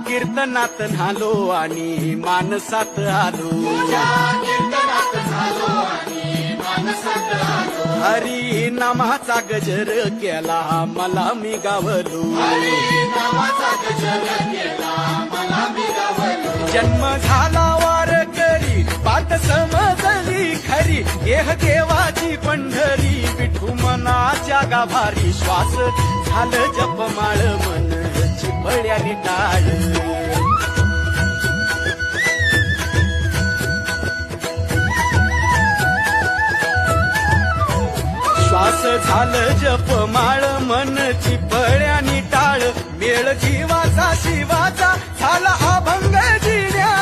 कीर्तनात न्हालो आणि मानसात आलो. हरी नामाचा गजर केला मला मी गावलो. जन्म झाला वारकरी बात समजली खरी. देह देवाची पंढरी विठू मनाच्या गाभारी. श्वास झालं जपमाळ मन चिपळ्याने टाळ. श्वास झालं जपमाळ मन चिपळ्याने टाळ. मेळ जीवाचा शिवाचा झाला अभंग जिण्या.